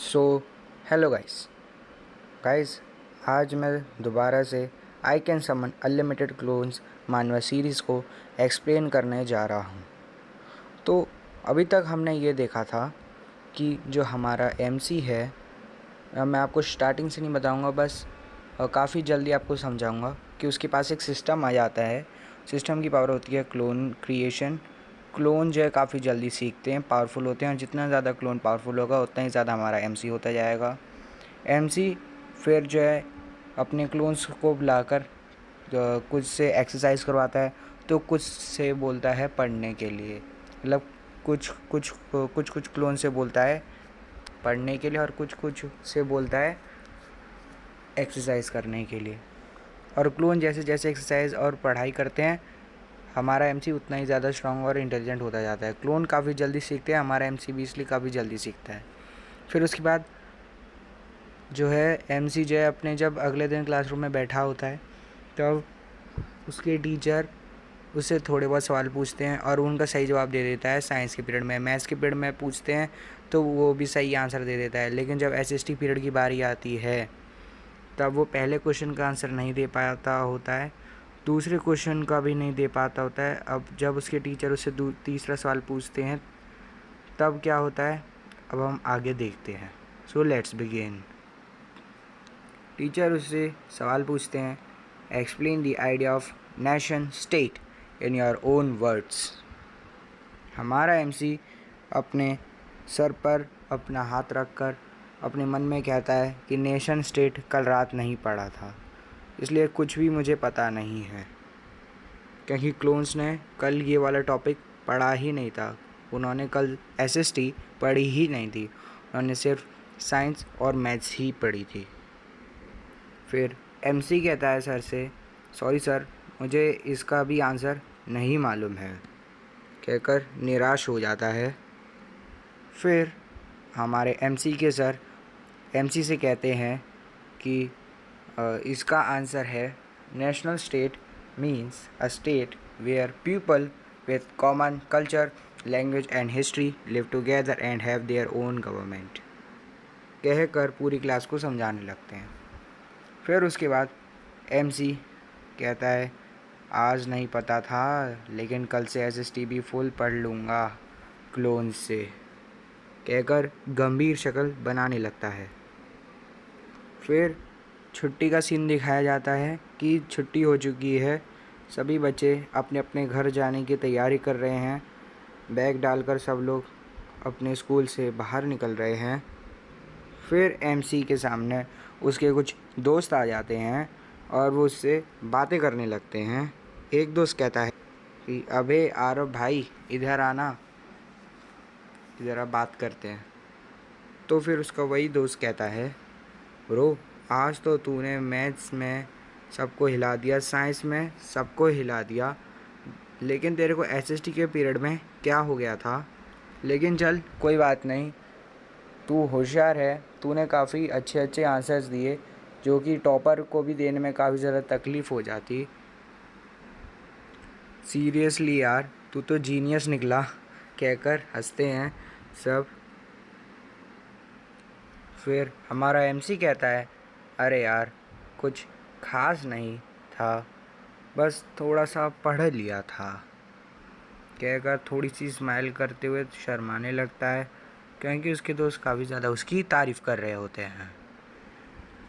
So hello guys आज मैं दोबारा से I can summon unlimited clones manhwa series को एक्सप्लेन करने जा रहा हूँ। तो अभी तक हमने ये देखा था कि जो हमारा एमसी है, मैं आपको स्टार्टिंग से नहीं बताऊँगा, बस काफ़ी जल्दी आपको समझाऊँगा कि उसके पास एक सिस्टम आ जाता है। सिस्टम की पावर होती है क्लोन क्रिएशन। क्लोन जो है काफ़ी जल्दी सीखते हैं, पावरफुल होते हैं, और जितना ज़्यादा क्लोन पावरफुल होगा उतना ही ज़्यादा हमारा एमसी होता जाएगा। एमसी फिर जो है अपने क्लोन्स को बुलाकर कुछ से एक्सरसाइज करवाता है, तो कुछ से बोलता है पढ़ने के लिए। मतलब कुछ कुछ कुछ कुछ क्लोन से बोलता है पढ़ने के लिए और कुछ कुछ से बोलता है एक्सरसाइज करने के लिए। और क्लोन जैसे जैसे एक्सरसाइज और पढ़ाई करते हैं, हमारा एमसी उतना ही ज़्यादा स्ट्रांग और इंटेलिजेंट होता जाता है। क्लोन काफ़ी जल्दी सीखते हैं, हमारा एमसी भी इसलिए काफ़ी जल्दी सीखता है। फिर उसके बाद जो है एमसी जो है अपने जब अगले दिन क्लासरूम में बैठा होता है, तब उसके टीचर उससे थोड़े बहुत सवाल पूछते हैं और उनका सही जवाब दे देता है। साइंस के पीरियड में, मैथ्स के पीरियड में पूछते हैं तो वो भी सही आंसर दे देता है। लेकिन जब एसएसटी पीरियड की बारी आती है, तब वो पहले क्वेश्चन का आंसर नहीं दे पाता होता है, दूसरे क्वेश्चन का भी नहीं दे पाता होता है। अब जब उसके टीचर उससे तीसरा सवाल पूछते हैं, तब क्या होता है, अब हम आगे देखते हैं। So let's begin. टीचर उससे सवाल पूछते हैं, explain the idea of nation state in your own words. हमारा एमसी अपने सर पर अपना हाथ रखकर अपने मन में कहता है कि नेशन स्टेट कल रात नहीं पढ़ा था, इसलिए कुछ भी मुझे पता नहीं है, क्योंकि क्लोन्स ने कल ये वाला टॉपिक पढ़ा ही नहीं था। उन्होंने कल एसएसटी पढ़ी ही नहीं थी, उन्होंने सिर्फ साइंस और मैथ्स ही पढ़ी थी। फिर एमसी कहता है सर से, सॉरी सर, मुझे इसका भी आंसर नहीं मालूम है, कहकर निराश हो जाता है। फिर हमारे एमसी के सर एमसी से कहते हैं कि इसका आंसर है, national state means a state where people with common culture, language and history live together and have their own government, कहकर पूरी क्लास को समझाने लगते हैं। फिर उसके बाद एमसी कहता है, आज नहीं पता था, लेकिन कल से एसएसटी भी फुल पढ़ लूँगा क्लोन से, कहकर गंभीर शक्ल बनाने लगता है। फिर छुट्टी का सीन दिखाया जाता है कि छुट्टी हो चुकी है, सभी बच्चे अपने अपने घर जाने की तैयारी कर रहे हैं। बैग डालकर सब लोग अपने स्कूल से बाहर निकल रहे हैं। फिर एमसी के सामने उसके कुछ दोस्त आ जाते हैं और वो उससे बातें करने लगते हैं। एक दोस्त कहता है कि अबे आरव भाई, इधर आना, ज़रा बात करते हैं। तो फिर उसका वही दोस्त कहता है, ब्रो, आज तो तूने मैथ्स में सबको हिला दिया, साइंस में सबको हिला दिया, लेकिन तेरे को एसएसटी के पीरियड में क्या हो गया था? लेकिन चल कोई बात नहीं, तू होशियार है, तूने काफ़ी अच्छे अच्छे आंसर्स दिए, जो कि टॉपर को भी देने में काफ़ी ज़्यादा तकलीफ़ हो जाती। सीरियसली यार, तू तो जीनियस निकला, कहकर हंसते हैं सब। फिर हमारा एमसी कहता है, अरे यार, कुछ खास नहीं था, बस थोड़ा सा पढ़ लिया था, कहकर थोड़ी सी स्माइल करते हुए शर्माने लगता है, क्योंकि उसके दोस्त काफ़ी ज़्यादा उसकी तारीफ़ कर रहे होते हैं।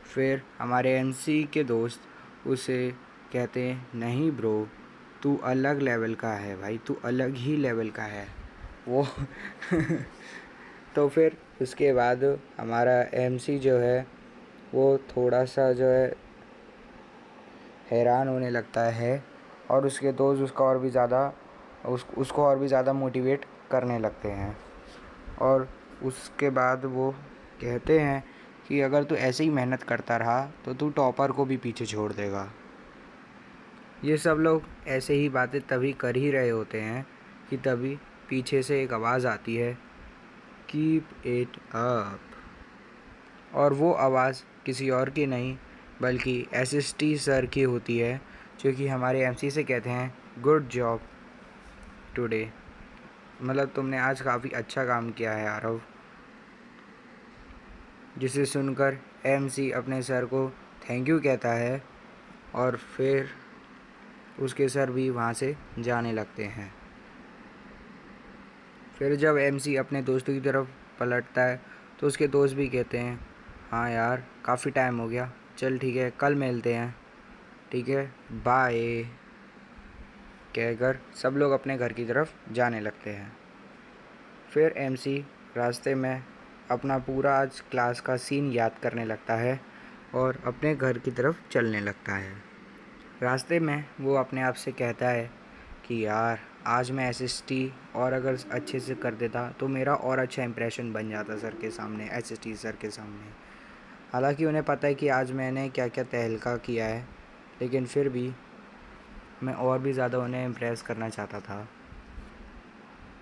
फिर हमारे एमसी के दोस्त उसे कहते हैं, नहीं ब्रो, तू अलग लेवल का है भाई, तू अलग ही लेवल का है वो तो फिर उसके बाद हमारा एमसी जो है वो थोड़ा सा जो है हैरान होने लगता है, और उसके दोस्त उसका और भी ज़्यादा उसको और भी ज़्यादा मोटिवेट करने लगते हैं। और उसके बाद वो कहते हैं कि अगर तू ऐसे ही मेहनत करता रहा तो तू टॉपर को भी पीछे छोड़ देगा। ये सब लोग ऐसे ही बातें तभी कर ही रहे होते हैं कि तभी पीछे से एक आवाज़ आती है, कीप इट अप। और वो आवाज़ किसी और की नहीं बल्कि एसएसटी सर की होती है, जो कि हमारे एमसी से कहते हैं, गुड जॉब टुडे, मतलब तुमने आज काफ़ी अच्छा काम किया है आरव। जिसे सुनकर एमसी अपने सर को थैंक यू कहता है और फिर उसके सर भी वहाँ से जाने लगते हैं। फिर जब एमसी अपने दोस्तों की तरफ पलटता है तो उसके दोस्त भी कहते हैं, हाँ यार काफ़ी टाइम हो गया, चल ठीक है कल मिलते हैं, ठीक है बाय कहकर सब लोग अपने घर की तरफ जाने लगते हैं। फिर एमसी रास्ते में अपना पूरा आज क्लास का सीन याद करने लगता है और अपने घर की तरफ चलने लगता है। रास्ते में वो अपने आप से कहता है कि यार आज मैं एसएसटी और अगर अच्छे से कर देता तो मेरा और अच्छा इंप्रेशन बन जाता सर के सामने, एसएसटी सर के सामने। हालांकि उन्हें पता है कि आज मैंने क्या क्या तहलका किया है, लेकिन फिर भी मैं और भी ज़्यादा उन्हें इम्प्रेस करना चाहता था।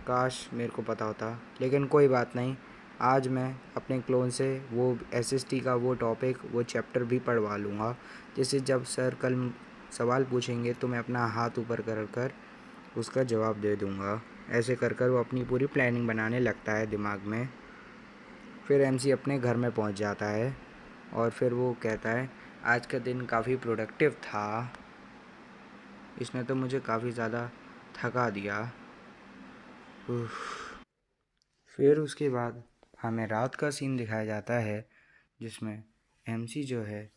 काश मेरे को पता होता, लेकिन कोई बात नहीं, आज मैं अपने क्लोन से वो एसएसटी का वो टॉपिक, वो चैप्टर भी पढ़वा लूँगा, जिससे जब सर कल सवाल पूछेंगे तो मैं अपना हाथ ऊपर कर कर उसका जवाब दे दूँगा। ऐसे कर कर वो अपनी पूरी प्लानिंग बनाने लगता है दिमाग में। फिर एमसी अपने घर में पहुंच जाता है और फिर वो कहता है, आज का दिन काफ़ी प्रोडक्टिव था, इसने तो मुझे काफ़ी ज़्यादा थका दिया। फिर उसके बाद हमें रात का सीन दिखाया जाता है, जिसमें एमसी जो है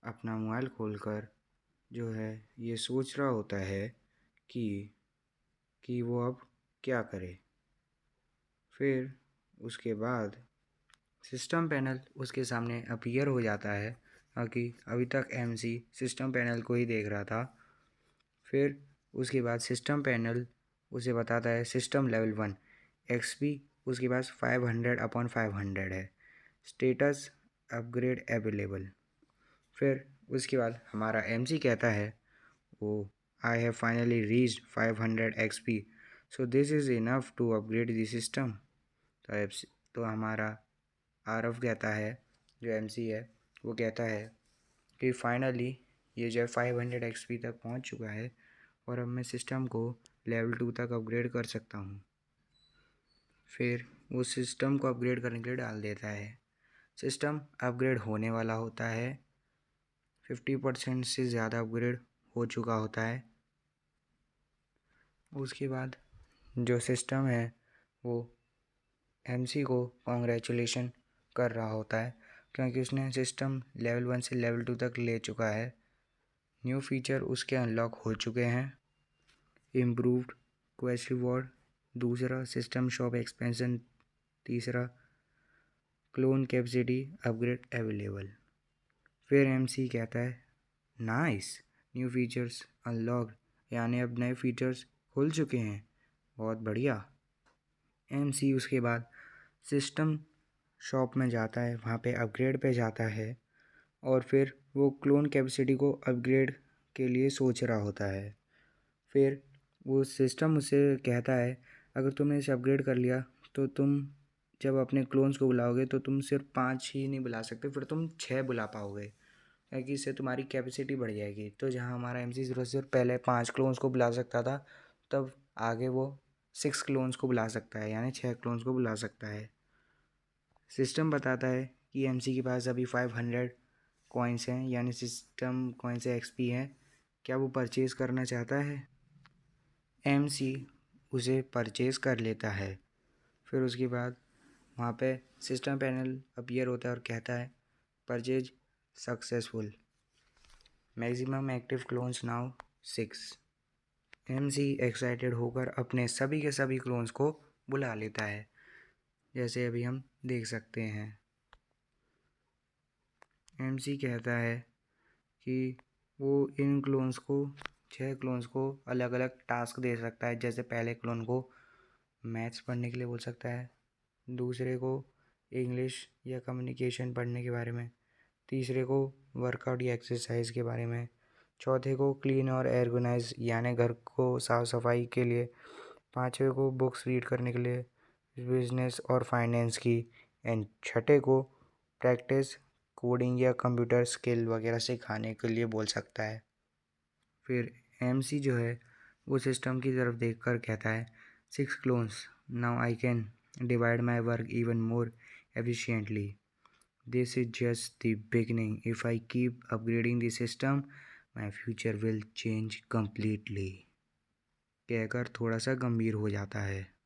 अपना मोबाइल खोलकर जो है ये सोच रहा होता है कि वो अब क्या करे। फिर उसके बाद सिस्टम पैनल उसके सामने अपीयर हो जाता है, क्योंकि अभी तक एमसी सिस्टम पैनल को ही देख रहा था। फिर उसके बाद सिस्टम पैनल उसे बताता है सिस्टम लेवल 1 एक्सपी उसके पास 500/500 है, स्टेटस अपग्रेड अवेलेबल। फिर उसके बाद हमारा एमसी कहता है, oh I have finally reached 500 XP, so this is enough to upgrade the system. तो हमारा आरफ कहता है, जो एमसी है वो कहता है कि फाइनली ये जो 500 एक्सपी तक पहुंच चुका है और अब मैं सिस्टम को लेवल 2 तक अपग्रेड कर सकता हूं। फिर वो सिस्टम को अपग्रेड करने के लिए डाल देता है। सिस्टम अपग्रेड होने वाला होता है, 50% से ज़्यादा अपग्रेड हो चुका होता है। उसके बाद जो सिस्टम है वो एमसी को कॉन्ग्रेचुलेशन कर रहा होता है, क्योंकि उसने सिस्टम लेवल 1 से लेवल 2 तक ले चुका है। न्यू फीचर उसके अनलॉक हो चुके हैं। इम्प्रूव्ड क्वेस्ट रिवॉर्ड दूसरा, सिस्टम शॉप एक्सपेंशन तीसरा, क्लोन कैपेसिटी अपग्रेड अवेलेबल। फिर एमसी कहता है, नाइस, न्यू फीचर्स अनलॉक्ड, यानी अब नए फीचर्स खुल चुके हैं, बहुत बढ़िया। एमसी उसके बाद सिस्टम शॉप में जाता है, वहाँ पे अपग्रेड पे जाता है और फिर वो क्लोन कैपेसिटी को अपग्रेड के लिए सोच रहा होता है। फिर वो सिस्टम उसे कहता है, अगर तुमने इसे अपग्रेड कर लिया तो तुम जब अपने क्लोन्स को बुलाओगे तो तुम सिर्फ 5 ही नहीं बुला सकते, फिर तुम 6 बुला पाओगे, क्योंकि इससे तुम्हारी कैपेसिटी बढ़ जाएगी। तो जहाँ हमारा एमसी सिर्फ पहले 5 क्लोन्स को बुला सकता था, तब आगे वो 6 क्लोन्स को बुला सकता है, यानी 6 क्लोन्स को बुला सकता है। सिस्टम बताता है कि एमसी के पास अभी 500 कॉइन्स हैं, यानी सिस्टम कॉइन्स एक्सपी हैं, क्या वो परचेज़ करना चाहता है। एमसी उसे परचेज़ कर लेता है। फिर उसके बाद वहाँ पे सिस्टम पैनल अपीयर होता है और कहता है, purchase successful, maximum active clones now 6। MC excited होकर अपने सभी के सभी क्लोन्स को बुला लेता है, जैसे अभी हम देख सकते हैं। एमसी कहता है कि वो इन क्लोन्स को 6 क्लोन्स को अलग अलग टास्क दे सकता है, जैसे पहले क्लोन को मैथ्स पढ़ने के लिए बोल सकता है, दूसरे को इंग्लिश या कम्युनिकेशन पढ़ने के बारे में, तीसरे को वर्कआउट या एक्सरसाइज के बारे में, चौथे को क्लीन और ऑर्गेनाइज यानी घर को साफ़ सफाई के लिए, पाँचवें को बुक्स रीड करने के लिए बिजनेस और फाइनेंस की, एंड छठे को प्रैक्टिस कोडिंग या कंप्यूटर स्किल वगैरह सिखाने के लिए बोल सकता है। फिर एमसी जो है वो सिस्टम की तरफ देखकर कहता है, 6 clones, now I can divide my work even more efficiently. This is just the beginning. If I keep upgrading the system my future will change completely. कहकर थोड़ा सा गंभीर हो जाता है.